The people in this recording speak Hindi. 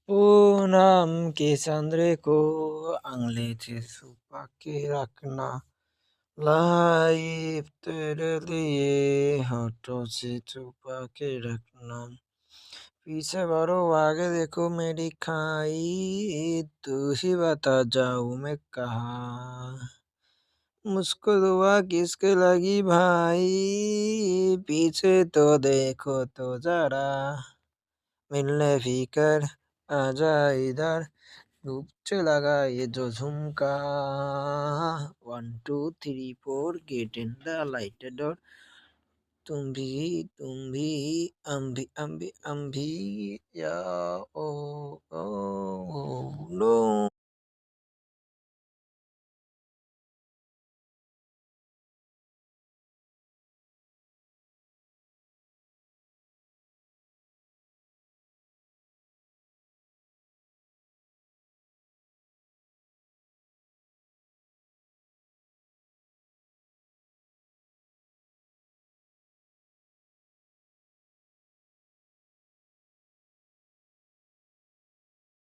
पूनम के चंद्र को अंगली से छुपा के रखना, लाइफ तेरे लिए होठों से छुपा के रखना। पीछे बढ़ो आगे देखो मेरी खाई, तू ही बता जाऊं मैं कहाँ। मुझको दुआ किसके लगी भाई, पीछे तो देखो तो जरा। मिलने फिकर आजा इधर, धूप से लगा ये जो झुमका। 1 2 3 4 get in the light door. तुम भी हम भी या